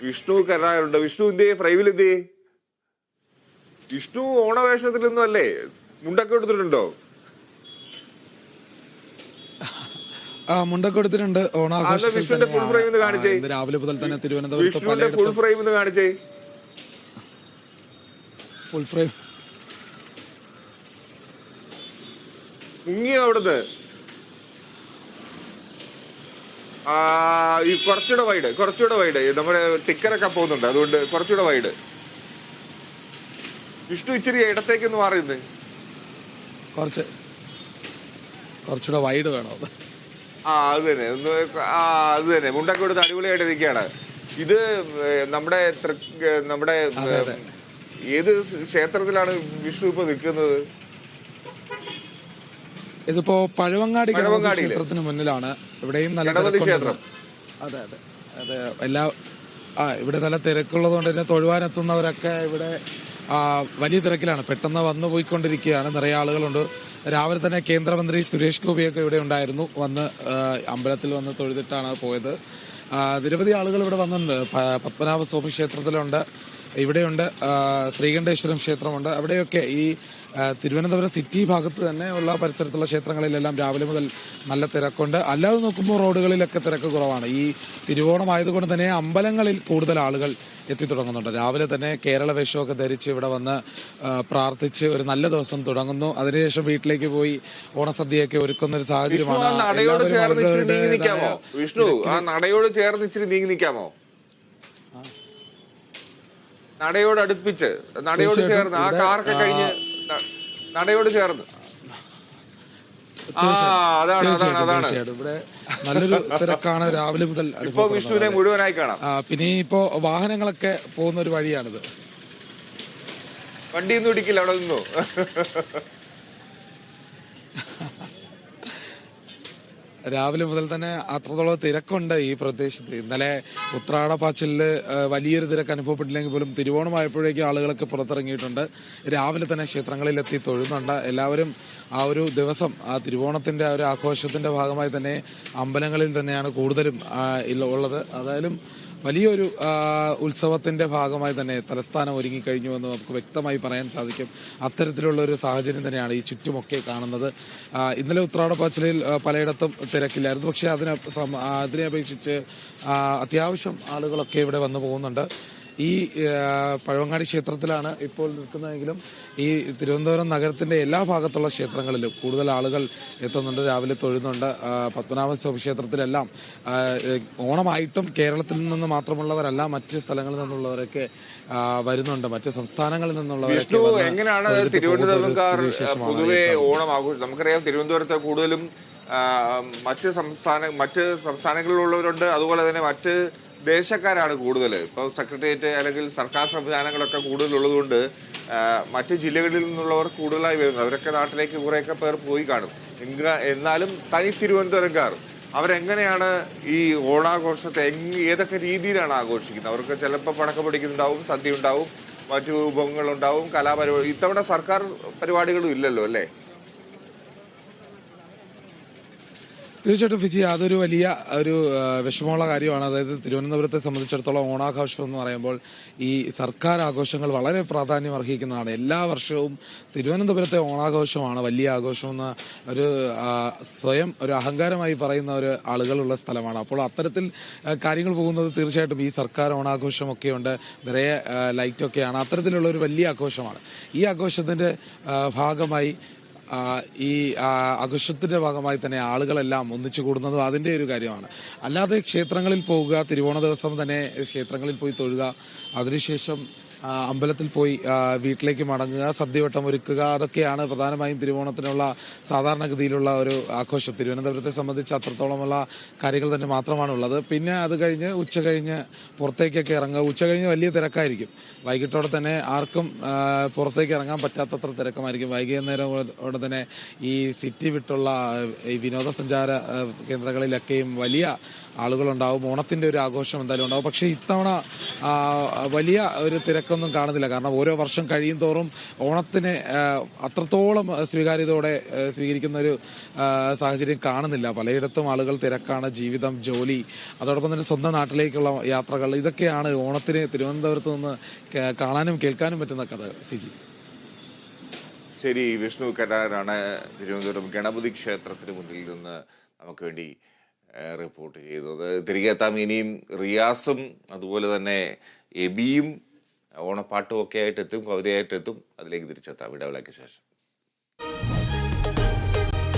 വിഷ്ണു കരാറുണ്ട്. വിഷ്ണു എന്തേ? ഫ്രൈവിൽ എന്തേ? വിഷ്ണു ഓണവേഷത്തിലൊന്നും അല്ലേ? മുണ്ടൊക്കെ എടുത്തിട്ടുണ്ടോ? മുണ്ടൊക്കെ എടുത്തിട്ടുണ്ട്. വിഷ്ണുവിന്റെ ഫുൾ ഫ്രെയിം ഒന്ന് കാണിച്ചേ. രാവിലെ മുതൽ തന്നെ തിരുവനന്തപുരത്ത് വിഷ്ണുവിന്റെ ഫുൾ ഫ്രെയിം ഒന്ന് കാണിച്ചേ. ഫുൾ ഫ്രെയിം മുങ്ങിയോ അവിടുന്ന്? ഈ കുറച്ചുകൂടെ വൈഡ് നമ്മുടെ ടിക്കറൊക്കെ പോകുന്നുണ്ട്, അതുകൊണ്ട് കുറച്ചുകൂടെ വൈഡ്. വിഷ്ണു ഇച്ചിരി ഇടത്തേക്കൊന്ന് മാറിയുന്നത്. കുറച്ചുകൂടെ വൈഡ് വേണോ? അത് തന്നെ അത് തന്നെ. മുണ്ടൊക്കെ കൊടുത്ത് അടിപൊളിയായിട്ട് നിൽക്കുകയാണ്. ഇത് നമ്മുടെ ഏത് ക്ഷേത്രത്തിലാണ് വിഷ്ണു ഇപ്പൊ നിൽക്കുന്നത്? ഇതിപ്പോ പഴവങ്ങാടി ക്ഷേത്രത്തിന് മുന്നിലാണ്. ഇവിടെയും നല്ല ക്ഷേത്രം. അതെ അതെ അതെ. ഇവിടെ നല്ല തിരക്കുള്ളത് കൊണ്ട് തന്നെ തൊഴുവാനെത്തുന്നവരൊക്കെ ഇവിടെ വലിയ തിരക്കിലാണ്. പെട്ടെന്ന് വന്നു പോയിക്കൊണ്ടിരിക്കുകയാണ്. നിറയെ ആളുകളുണ്ട്. രാവിലെ തന്നെ കേന്ദ്രമന്ത്രി സുരേഷ് ഗോപിയൊക്കെ ഇവിടെ ഉണ്ടായിരുന്നു. വന്ന് അമ്പലത്തിൽ വന്ന് തൊഴുതിട്ടാണ് പോയത്. നിരവധി ആളുകൾ ഇവിടെ വന്നിട്ടുണ്ട്. പത്മനാഭസ്വാമി ക്ഷേത്രത്തിലുണ്ട്, ഇവിടെയുണ്ട്, ശ്രീകണ്ഠേശ്വരം ക്ഷേത്രമുണ്ട്. അവിടെയൊക്കെ ഈ തിരുവനന്തപുരം സിറ്റി ഭാഗത്ത് തന്നെ ഉള്ള പരിസരത്തുള്ള ക്ഷേത്രങ്ങളിലെല്ലാം രാവിലെ മുതൽ നല്ല തിരക്കുണ്ട്. അല്ലാതെ നോക്കുമ്പോൾ റോഡുകളിലൊക്കെ തിരക്ക് കുറവാണ്. ഈ തിരുവോണം ആയതുകൊണ്ട് തന്നെ അമ്പലങ്ങളിൽ കൂടുതൽ ആളുകൾ എത്തിത്തുടങ്ങുന്നുണ്ട്. രാവിലെ തന്നെ കേരള വേഷമൊക്കെ ധരിച്ച് ഇവിടെ വന്ന് പ്രാർത്ഥിച്ച് ഒരു നല്ല ദിവസം തുടങ്ങുന്നു. അതിനുശേഷം വീട്ടിലേക്ക് പോയി ഓണസദ്യയൊക്കെ ഒരുക്കുന്ന ഒരു സാഹചര്യമാണ്. വിഷ്ണു, ആ നടയോട് ചേർന്ന് ഇച്ചിരി നീങ്ങി നിൽക്കാമോ? നടയോട് അടുപ്പിച്ച്, നടയോട് ചേർന്ന്, ആ കാറൊക്കെ കഴിഞ്ഞ് നടയോട് ചേർന്ന്. അതാണ് ഇവിടെ നല്ലൊരു തിരക്കാണ് രാവിലെ മുതൽ. ഇപ്പൊ വിഷ്ണുവിനെ മുഴുവനായി കാണാം. പിന്നെ ഇപ്പോ വാഹനങ്ങളൊക്കെ പോകുന്ന ഒരു വഴിയാണിത്. വണ്ടിയൊന്നും ഇടിക്കില്ല അവിടെ നിന്നു. രാവിലെ മുതൽ തന്നെ അത്രത്തോളം തിരക്കുണ്ട് ഈ പ്രദേശത്ത്. ഇന്നലെ ഉത്രാടപ്പാച്ചിലില് വലിയൊരു തിരക്ക് അനുഭവപ്പെട്ടില്ലെങ്കിൽ പോലും തിരുവോണമായപ്പോഴേക്കും ആളുകളൊക്കെ പുറത്തിറങ്ങിയിട്ടുണ്ട്. രാവിലെ തന്നെ ക്ഷേത്രങ്ങളിലെത്തി തൊഴുന്നുണ്ട്. എല്ലാവരും ആ ഒരു ദിവസം ആ തിരുവോണത്തിന്റെ ഒരു ആഘോഷത്തിന്റെ ഭാഗമായി തന്നെ അമ്പലങ്ങളിൽ തന്നെയാണ് കൂടുതലും ഉള്ളത്. അതായാലും വലിയൊരു ഉത്സവത്തിന്റെ ഭാഗമായി തന്നെ തലസ്ഥാനം ഒരുങ്ങിക്കഴിഞ്ഞുവെന്ന് നമുക്ക് വ്യക്തമായി പറയാൻ സാധിക്കും. അത്തരത്തിലുള്ള ഒരു സാഹചര്യം തന്നെയാണ് ഈ ചുറ്റുമൊക്കെ കാണുന്നത്. ഇന്നലെ ഉത്രാടപ്പാച്ചിലിൽ പലയിടത്തും തിരക്കില്ലായിരുന്നു. പക്ഷെ അതിനെ അപേക്ഷിച്ച് അത്യാവശ്യം ആളുകളൊക്കെ ഇവിടെ വന്നു പോകുന്നുണ്ട്. ഈ പഴവങ്ങാടി ക്ഷേത്രത്തിലാണ് ഇപ്പോൾ നിൽക്കുന്നതെങ്കിലും ഈ തിരുവനന്തപുരം നഗരത്തിന്റെ എല്ലാ ഭാഗത്തുള്ള ക്ഷേത്രങ്ങളിലും കൂടുതൽ ആളുകൾ എത്തുന്നുണ്ട്, രാവിലെ തൊഴുന്നുണ്ട്. പത്മനാഭസ്വാമി ക്ഷേത്രത്തിലെല്ലാം ഓണമായിട്ടും കേരളത്തിൽ നിന്ന് മാത്രമുള്ളവരല്ല, മറ്റ് സ്ഥലങ്ങളിൽ നിന്നുള്ളവരൊക്കെ വരുന്നുണ്ട്. മറ്റ് സംസ്ഥാനങ്ങളിൽ നിന്നുള്ളവരൊക്കെ. എങ്ങനെയാണ് തിരുവനന്തപുരംകാർ പൊതുവെ ഓണം ആഘോഷം? നമുക്കറിയാം തിരുവനന്തപുരത്ത് കൂടുതലും മറ്റ് സംസ്ഥാനങ്ങളിലുള്ളവരുണ്ട്, അതുപോലെ തന്നെ മറ്റ് ദേശക്കാരാണ് കൂടുതൽ. ഇപ്പോൾ സെക്രട്ടേറിയറ്റ് അല്ലെങ്കിൽ സർക്കാർ സംവിധാനങ്ങളൊക്കെ കൂടുതലുള്ളതുകൊണ്ട് മറ്റ് ജില്ലകളിൽ നിന്നുള്ളവർ കൂടുതലായി വരുന്നു. അവരൊക്കെ നാട്ടിലേക്ക് കുറേയൊക്കെ പേർ പോയി കാണും. എന്നാലും തനി തിരുവനന്തപുരംകാർ അവരെങ്ങനെയാണ് ഈ ഓണാഘോഷത്തെ ഏതൊക്കെ രീതിയിലാണ് ആഘോഷിക്കുന്നത്? അവർക്ക് ചിലപ്പോൾ പടക്കം പൊടിക്കുന്നുണ്ടാവും, സദ്യ ഉണ്ടാവും, മറ്റു വിഭവങ്ങളുണ്ടാവും, കലാപരിപാടി. ഇത്തവണ സർക്കാർ പരിപാടികളും ഇല്ലല്ലോ അല്ലേ? തീർച്ചയായിട്ടും ഫിജി, അതൊരു വലിയ ഒരു വിഷമമുള്ള കാര്യമാണ്. അതായത് തിരുവനന്തപുരത്തെ സംബന്ധിച്ചിടത്തോളം ഓണാഘോഷം എന്ന് പറയുമ്പോൾ ഈ സർക്കാർ ആഘോഷങ്ങൾ വളരെ പ്രാധാന്യം അർഹിക്കുന്നതാണ്. എല്ലാ വർഷവും തിരുവനന്തപുരത്തെ ഓണാഘോഷമാണ് വലിയ ആഘോഷമെന്ന് ഒരു സ്വയം ഒരു അഹങ്കാരമായി പറയുന്ന ഒരു ആളുകളുള്ള സ്ഥലമാണ്. അപ്പോൾ അത്തരത്തിൽ കാര്യങ്ങൾ പോകുന്നത് തീർച്ചയായിട്ടും ഈ സർക്കാർ ഓണാഘോഷമൊക്കെയുണ്ട്, നിറയെ ലൈറ്റൊക്കെയാണ്. അത്തരത്തിലുള്ള ഒരു വലിയ ആഘോഷമാണ്. ഈ ആഘോഷത്തിന്റെ ഭാഗമായി ഈ ആഘോഷത്തിന്റെ ഭാഗമായി തന്നെ ആളുകളെല്ലാം ഒന്നിച്ചു കൂടുന്നതും അതിന്റെ ഒരു കാര്യമാണ്. അല്ലാതെ ക്ഷേത്രങ്ങളിൽ പോവുക, തിരുവോണ ദിവസം തന്നെ ക്ഷേത്രങ്ങളിൽ പോയി തൊഴുക, അതിനുശേഷം അമ്പലത്തിൽ പോയി വീട്ടിലേക്ക് മടങ്ങുക, സദ്യവട്ടം ഒരുക്കുക, അതൊക്കെയാണ് പ്രധാനമായും തിരുവോണത്തിനുള്ള സാധാരണഗതിയിലുള്ള ഒരു ആഘോഷം. തിരുവനന്തപുരത്തെ സംബന്ധിച്ച് അത്രത്തോളമുള്ള കാര്യങ്ങൾ തന്നെ മാത്രമാണുള്ളത്. പിന്നെ അത് കഴിഞ്ഞ് ഉച്ച കഴിഞ്ഞ് പുറത്തേക്കൊക്കെ ഇറങ്ങുക. ഉച്ച കഴിഞ്ഞ് വലിയ തിരക്കായിരിക്കും. വൈകിട്ടോടെ തന്നെ ആർക്കും പുറത്തേക്ക് ഇറങ്ങാൻ പറ്റാത്തത്ര തിരക്കമായിരിക്കും. വൈകുന്നേരത്തോടെ തന്നെ ഈ സിറ്റി വിട്ടുള്ള ഈ വിനോദസഞ്ചാര കേന്ദ്രങ്ങളിലൊക്കെയും വലിയ ആളുകളുണ്ടാവും. ഓണത്തിന്റെ ഒരു ആഘോഷം എന്തായാലും ഉണ്ടാവും. പക്ഷേ ഇത്തവണ വലിയ ഒരു തിരക്കൊന്നും കാണുന്നില്ല. കാരണം ഓരോ വർഷം കഴിയും തോറും ഓണത്തിന് അത്രത്തോളം സ്വീകാര്യതയോടെ സ്വീകരിക്കുന്ന ഒരു സാഹചര്യം കാണുന്നില്ല. പലയിടത്തും ആളുകൾ തിരക്കാണ്. ജീവിതം, ജോലി, അതോടൊപ്പം തന്നെ സ്വന്തം നാട്ടിലേക്കുള്ള യാത്രകൾ, ഇതൊക്കെയാണ് ഓണത്തിന് തിരുവനന്തപുരത്ത് നിന്ന് കാണാനും കേൾക്കാനും പറ്റുന്ന കഥ. ഫിജി. ശരി, വിഷ്ണു കരാറാണ് തിരുവനന്തപുരം ഗണപതി ക്ഷേത്രത്തിന് മുന്നിൽ നിന്ന് നമുക്ക് വേണ്ടി റിപ്പോർട്ട് ചെയ്തത്. തിരികെ എത്താം. ഇനിയും റിയാസും അതുപോലെ തന്നെ എബിയും ഓണപ്പാട്ടും ഒക്കെ ആയിട്ടെത്തും, കവിതയായിട്ടെത്തും. അതിലേക്ക് തിരിച്ചെത്താം ഇടവേളയ്ക്ക് ശേഷം.